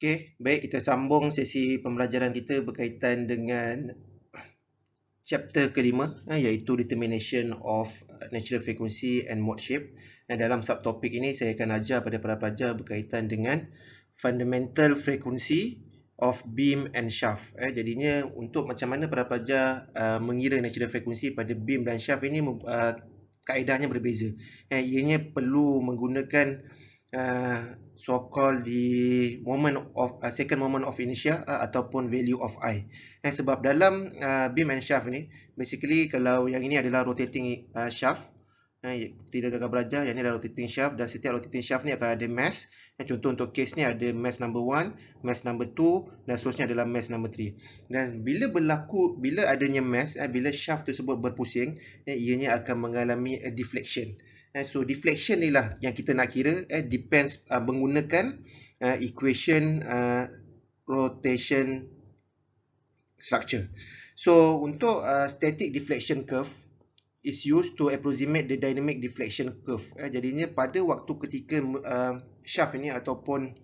Okey, baik, kita sambung sesi pembelajaran kita berkaitan dengan chapter kelima, iaitu Determination of Natural Frequency and Mode Shape. Dalam subtopik ini saya akan ajar pada para pelajar berkaitan dengan Fundamental Frequency of Beam and Shaft. Jadinya untuk macam mana para pelajar mengira natural frequency pada beam dan shaft ini kaedahnya berbeza. Ianya perlu menggunakan so-called the second moment of inertia ataupun value of I. Sebab dalam beam and shaft ni, basically kalau yang ini adalah rotating shaft, tidak gagal belajar, yang ini adalah rotating shaft, dan setiap rotating shaft ni akan ada mass. Contoh untuk case ni ada mass number 1, mass number 2 dan seterusnya adalah mass number 3. Dan bila adanya mass, bila shaft tersebut berpusing, ianya akan mengalami deflection. So deflection ni lah yang kita nak kira, depends menggunakan equation rotation structure. So untuk static deflection curve is used to approximate the dynamic deflection curve. Jadinya pada waktu ketika shaft ini ataupun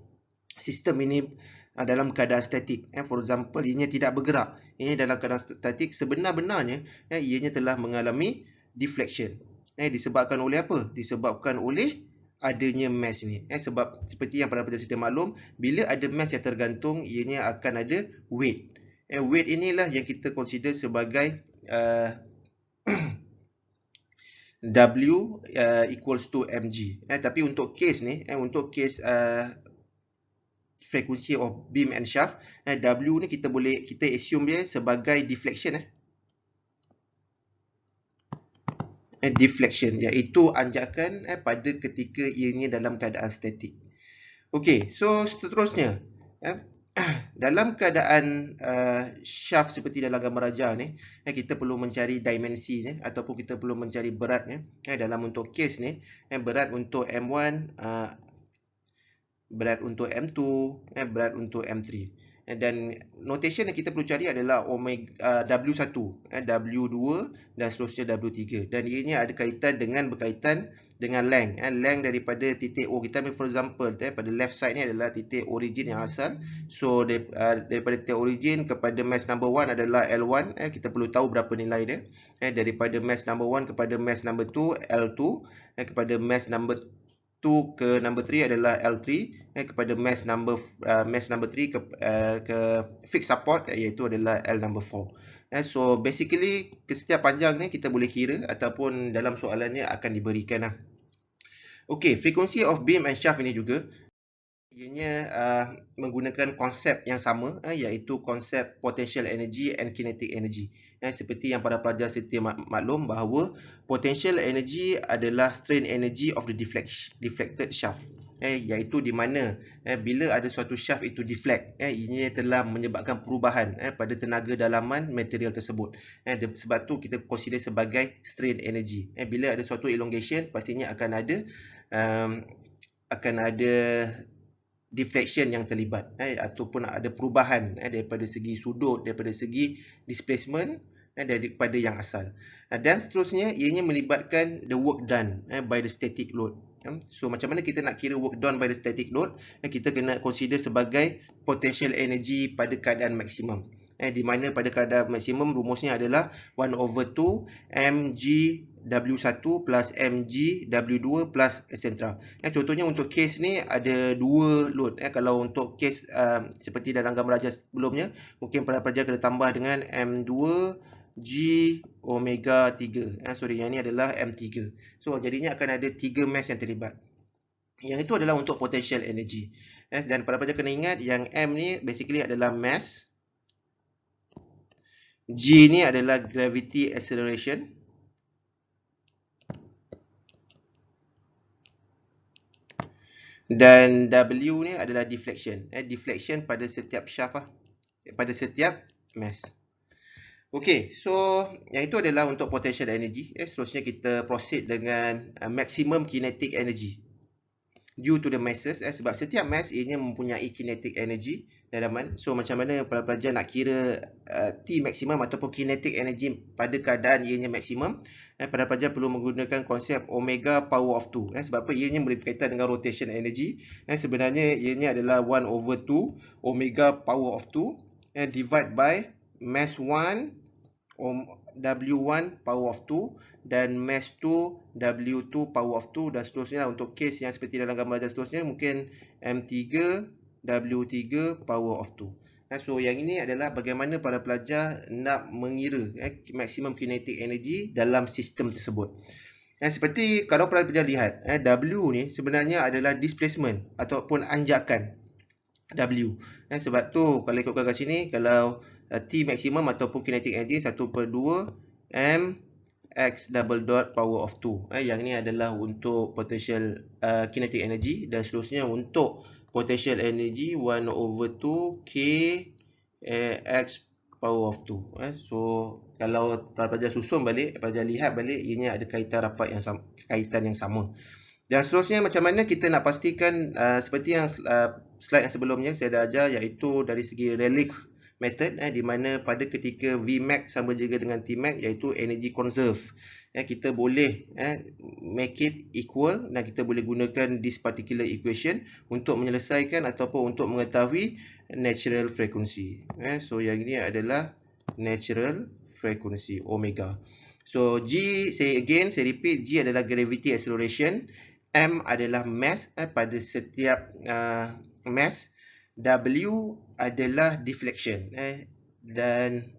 sistem ini dalam keadaan statik, for example ianya tidak bergerak, ini dalam keadaan statik, sebenar-benarnya ianya telah mengalami deflection. Disebabkan oleh apa? Disebabkan oleh adanya mass ni. Sebab seperti yang para pelajar sudah maklum, bila ada mass yang tergantung, ianya akan ada weight. Weight inilah yang kita consider sebagai W equals to mg. Tapi untuk case ni, untuk case frequency of beam and shaft, W ni kita assume dia sebagai deflection. Deflection, iaitu anjakan pada ketika ianya dalam keadaan statik. Okey, so seterusnya, dalam keadaan shaft seperti dalam gambar ajar ni, kita perlu mencari dimensi ataupun kita perlu mencari beratnya. Dalam untuk case ni, berat untuk M1, berat untuk M2, berat untuk M3. Dan notation yang kita perlu cari adalah omega W1, W2 dan seterusnya W3. Dan ianya ada kaitan berkaitan dengan length. Length daripada titik O kita, for example, pada left side ni adalah titik origin yang asal. So daripada titik origin kepada mass number 1 adalah L1, kita perlu tahu berapa nilai dia. Daripada mass number 1 kepada mass number 2 L2, kepada mass number 2 ke number 3 adalah L3, kepada mass number 3 ke fixed support iaitu adalah L number 4. So basically setiap panjang ni kita boleh kira ataupun dalam soalannya akan diberikan lah. Okey, frequency of beam and shaft ini juga ianya menggunakan konsep yang sama, iaitu konsep potential energy and kinetic energy. Seperti yang para pelajar setia maklum bahawa potential energy adalah strain energy of the deflected shaft, iaitu di mana bila ada suatu shaft itu deflect, ini telah menyebabkan perubahan pada tenaga dalaman material tersebut. Sebab tu kita consider sebagai strain energy. Bila ada suatu elongation, pastinya akan ada deflection yang terlibat, ataupun ada perubahan daripada segi sudut, daripada segi displacement daripada yang asal. Dan seterusnya ianya melibatkan the work done by the static load. So macam mana kita nak kira work done by the static load? Kita kena consider sebagai potential energy pada keadaan maksimum, di mana pada keadaan maksimum rumusnya adalah 1/2 mg W1 plus mg W2 plus etc. Contohnya untuk case ni ada dua load. Kalau untuk case seperti dalam gambar ajar sebelumnya, mungkin para pelajar kena tambah dengan M2 G omega 3. Yang ini adalah M3. So jadinya akan ada 3 mass yang terlibat. Yang itu adalah untuk potential energy. Dan para pelajar kena ingat yang M ni basically adalah mass, G ni adalah gravity acceleration, dan W ni adalah deflection. Deflection pada setiap shaft pada setiap mass. Okey, so yang itu adalah untuk potential energy. Seterusnya kita proceed dengan maximum kinetic energy. due to the masses, sebab setiap mass ianya mempunyai kinetic energy dalaman. So macam mana para pelajar nak kira T maksimum ataupun kinetic energy pada keadaan ianya maksimum, para pelajar perlu menggunakan konsep omega power of 2. Sebab apa? Ianya boleh berkaitan dengan rotation energy. Sebenarnya ianya adalah 1/2 omega power of 2 divide by mass 1 W1 power of 2 dan mass 2 W2 power of 2 dan seterusnya. Untuk kes yang seperti dalam gambar dan seterusnya mungkin M3 W3 power of 2. So yang ini adalah bagaimana para pelajar nak mengira maximum kinetic energy dalam sistem tersebut. Seperti kalau para pelajar lihat, W ni sebenarnya adalah displacement ataupun anjakan W. Sebab tu kalau ikutkan kat sini, kalau T maksimum ataupun kinetic energy 1/2 M X double dot power of 2. Yang ni adalah untuk potential kinetic energy dan seterusnya untuk potential energy 1/2 K X power of 2. So kalau pelajar susun balik, pelajar lihat balik, ianya ada kaitan rapat yang sama, kaitan yang sama. Dan seterusnya macam mana kita nak pastikan seperti yang slide yang sebelumnya saya dah ajar, iaitu dari segi Rayleigh method, di mana pada ketika Vmax sama juga dengan Tmax, iaitu energy conserve, kita boleh make it equal dan kita boleh gunakan this particular equation untuk menyelesaikan ataupun untuk mengetahui natural frequency. So yang ini adalah natural frequency omega. So G, saya repeat, G adalah gravity acceleration, M adalah mass pada setiap mass, W adalah deflection, dan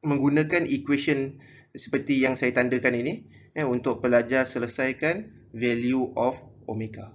menggunakan equation seperti yang saya tandakan ini untuk pelajar selesaikan value of omega.